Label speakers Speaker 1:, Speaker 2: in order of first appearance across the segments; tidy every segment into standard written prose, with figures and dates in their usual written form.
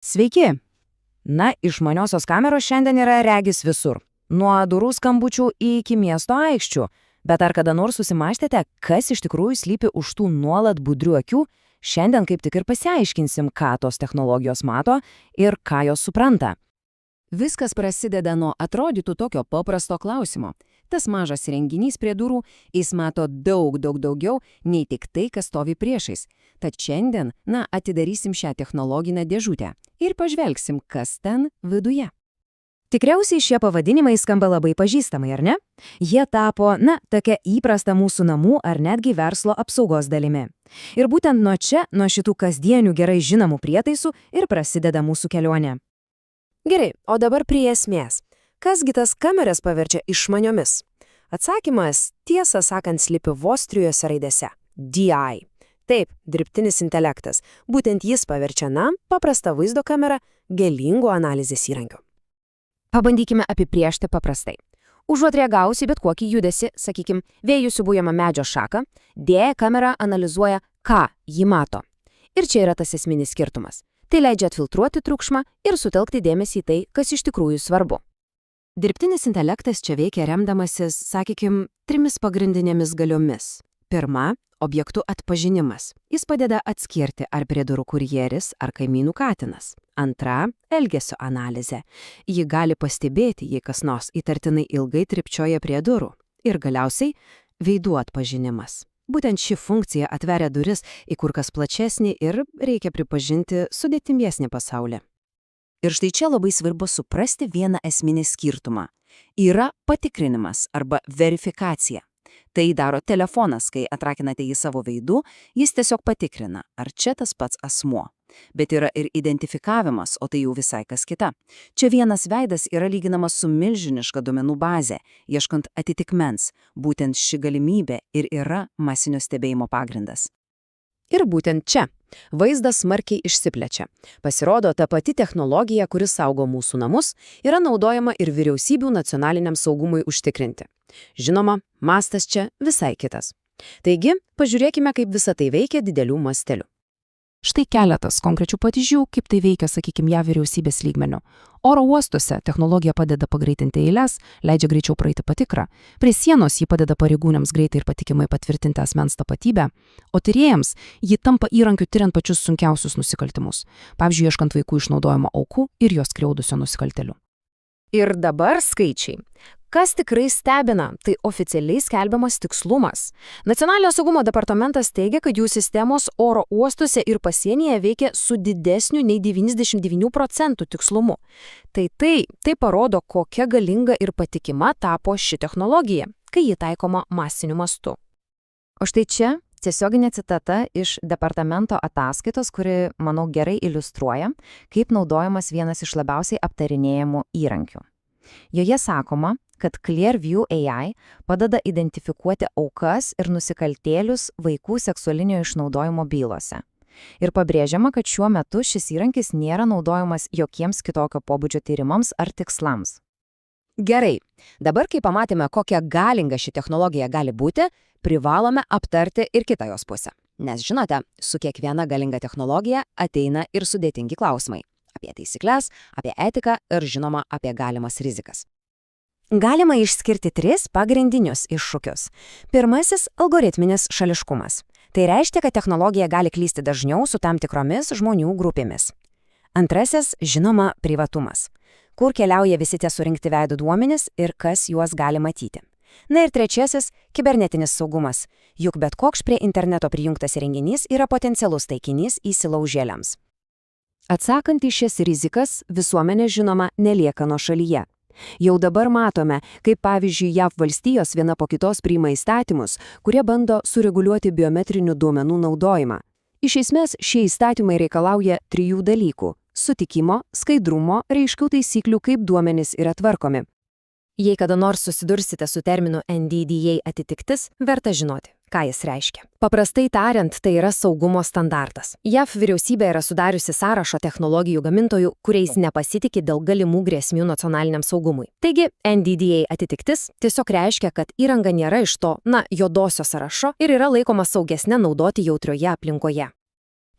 Speaker 1: Sveiki! Na, išmaniosios kameros šiandien yra regis visur. Nuo durų skambučių iki miesto aikščių. Bet ar kada nors susimąstėte, kas iš tikrųjų slypi už tų nuolat budrių akių? Šiandien kaip tik ir pasiaiškinsim, ką tos technologijos mato ir ką jos supranta.
Speaker 2: Viskas prasideda nuo atrodytų tokio paprasto klausimo. Tas mažas renginys prie durų, jis mato daug daugiau nei tik tai, kas stovi priešais. Tad šiandien, atidarysim šią technologinę dėžutę ir pažvelgsim, kas ten viduje.
Speaker 1: Tikriausiai šie pavadinimai skamba labai pažįstamai, ar ne? Jie tapo, tokia įprasta mūsų namų ar netgi verslo apsaugos dalimi. Ir būtent nuo čia, nuo šitų kasdienių gerai žinomų prietaisų ir prasideda mūsų kelionė.
Speaker 3: Gerai, o dabar prie esmės. Kasgi tas kameras paverčia išmaniomis? Atsakymas, tiesą sakant, slypi vos trijose raidėse – DI. Taip, dirbtinis intelektas. Būtent jis paverčia, paprastą vaizdo kamerą galingų analizės įrankiu.
Speaker 4: Pabandykime apibrėžti paprastai. Užuot reagavusi bet kokį judesį, sakykime, vėjų siūbuojamą medžio šaką, DI kamera analizuoja, ką ji mato. Ir čia yra tas esminis skirtumas. Tai leidžia atfiltruoti triukšmą ir sutelkti dėmesį į tai, kas iš tikrųjų svarbu.
Speaker 2: Dirbtinis intelektas čia veikia remdamasis, sakykime, 3 pagrindinėmis galiomis. Pirma – objektų atpažinimas. Jis padeda atskirti, ar prie durų kurjeris, ar kaimynų katinas. Antra – elgesio analizė. Ji gali pastebėti, jei kas nors įtartinai ilgai trypčioja prie durų. Ir galiausiai – veidų atpažinimas. Būtent ši funkcija atveria duris į kur kas plačesnį ir, reikia pripažinti, sudėtingesnį pasaulį.
Speaker 5: Ir štai čia labai svarbu suprasti vieną esminį skirtumą. Yra patikrinimas arba verifikacija. Tai daro telefonas, kai atrakinate jį savo veidu, jis tiesiog patikrina, ar čia tas pats asmuo. Bet yra ir identifikavimas, o tai jau visai kas kita. Čia vienas veidas yra lyginamas su milžiniška duomenų bazė, ieškant atitikmens. Būtent ši galimybė ir yra masinio stebėjimo pagrindas.
Speaker 3: Ir būtent čia vaizdas smarkiai išsiplečia. Pasirodo, ta pati technologija, kuri saugo mūsų namus, yra naudojama ir vyriausybių nacionaliniam saugumui užtikrinti. Žinoma, mastas čia visai kitas. Taigi, pažiūrėkime, kaip visa tai veikia didelių mastelių.
Speaker 6: Štai keletas konkrečių pavyzdžių, kaip tai veikia, sakykime, JAV vyriausybės lygmeniu. Oro uostuose technologija padeda pagreitinti eiles, leidžia greičiau praeiti patikrą. Prie sienos ji padeda pareigūnams greitai ir patikimai patvirtinti asmens tapatybę, o tyrėjams ji tampa įrankiu tyriant pačius sunkiausius nusikaltimus. Pavyzdžiui, ieškant vaikų išnaudojimo aukų ir jos skriaudusio nusikaltėlių.
Speaker 3: Ir dabar skaičiai. Kas tikrai stebina, tai oficialiai skelbiamas tikslumas. Nacionalinio saugumo departamentas teigia, kad jų sistemos oro uostuose ir pasienyje veikia su didesniu nei 99% tikslumu. Tai parodo, kokia galinga ir patikima tapo ši technologija, kai ji taikoma masiniu mastu.
Speaker 4: O štai čia tiesioginė citata iš departamento ataskaitos, kuri, manau, gerai iliustruoja, kaip naudojamas vienas iš labiausiai aptarinėjamų įrankių. Joje sakoma, kad Clearview AI padeda identifikuoti aukas ir nusikaltėlius vaikų seksualinio išnaudojimo bylose. Ir pabrėžiama, kad šiuo metu šis įrankis nėra naudojamas jokiems kitokio pobūdžio tyrimams ar tikslams.
Speaker 3: Gerai, dabar kai pamatėme, kokia galinga ši technologija gali būti, privalome aptarti ir kitą jos pusę. Nes žinote, su kiekviena galinga technologija ateina ir sudėtingi klausimai. Apie taisyklės, apie etiką ir, žinoma, apie galimas rizikas. Galima išskirti 3 pagrindinius iššūkius. Pirmasis – algoritminis šališkumas. Tai reiškia, kad technologija gali klysti dažniau su tam tikromis žmonių grupėmis. Antrasis – žinoma, privatumas. Kur keliauja visi tie surinkti veidų duomenys ir kas juos gali matyti. Na ir trečiasis – kibernetinis saugumas. Juk bet koks prie interneto prijungtas įrenginys yra potencialus taikinys įsilaužėliams. Atsakant į šias rizikas, visuomenė, žinoma, nelieka nuošalyje. Jau dabar matome, kaip pavyzdžiui JAV valstijos viena po kitos priima įstatymus, kurie bando sureguliuoti biometrinių duomenų naudojimą. Iš esmės, šie įstatymai reikalauja 3 dalykų – sutikimo, skaidrumo ir aiškių taisyklių, kaip duomenys yra tvarkomi. Jei kada nors susidursite su terminu NDDA atitiktis, verta žinoti, ką jis reiškia. Paprastai tariant, tai yra saugumo standartas. JAV vyriausybė yra sudariusi sąrašą technologijų gamintojų, kuriais nepasitikė dėl galimų grėsmių nacionaliniam saugumui. Taigi, NDDA atitiktis tiesiog reiškia, kad įranga nėra iš to, juodosio sąrašo ir yra laikoma saugesnė naudoti jautrioje aplinkoje.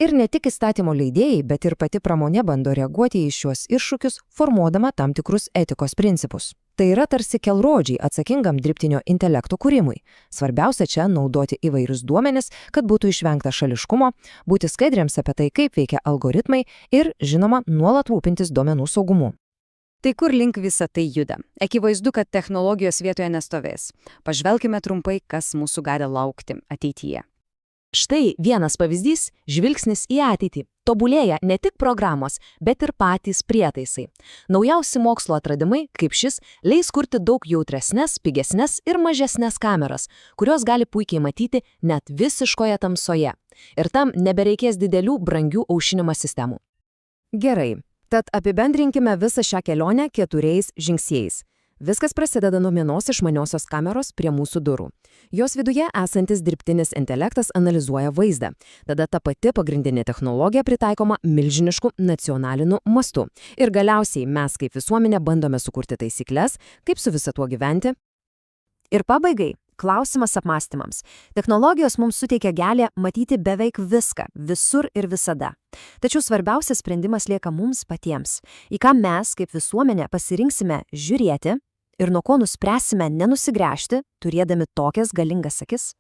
Speaker 2: Ir ne tik įstatymo leidėjai, bet ir pati pramonė bando reaguoti į šiuos iššūkius, formuodama tam tikrus etikos principus. Tai yra tarsi kelrodžiai atsakingam dirbtinio intelekto kūrimui. Svarbiausia čia naudoti įvairius duomenis, kad būtų išvengta šališkumo, būti skaidriems apie tai, kaip veikia algoritmai ir, žinoma, nuolat rūpintis duomenų saugumu.
Speaker 3: Tai kur link visa tai juda? Akivaizdu, kad technologijos vietoje nestovės. Pažvelkime trumpai, kas mūsų gali laukti ateityje.
Speaker 2: Štai vienas pavyzdys – žvilgsnis į ateitį. Tobulėja ne tik programos, bet ir patys prietaisai. Naujausi mokslo atradimai, kaip šis, leis kurti daug jautresnes, pigesnes ir mažesnes kameras, kurios gali puikiai matyti net visiškoje tamsoje. Ir tam nebereikės didelių, brangių aušinimo sistemų. Gerai, tad apibendrinkime visą šią kelionę 4 žingsniais. Viskas prasideda nuo vienos išmaniosios kameros prie mūsų durų. Jos viduje esantis dirbtinis intelektas analizuoja vaizdą. Tada ta pati pagrindinė technologija pritaikoma milžinišku nacionaliniu mastu. Ir galiausiai mes kaip visuomenė bandome sukurti taisykles, kaip su visa tuo gyventi. Ir pabaigai, klausimas apmąstymams. Technologijos mums suteikia galią matyti beveik viską, visur ir visada. Tačiau svarbiausias sprendimas lieka mums patiems. Į ką mes kaip visuomenė pasirinksime žiūrėti ir nuo ko nuspręsime nenusigręžti, turėdami tokias galingas akis?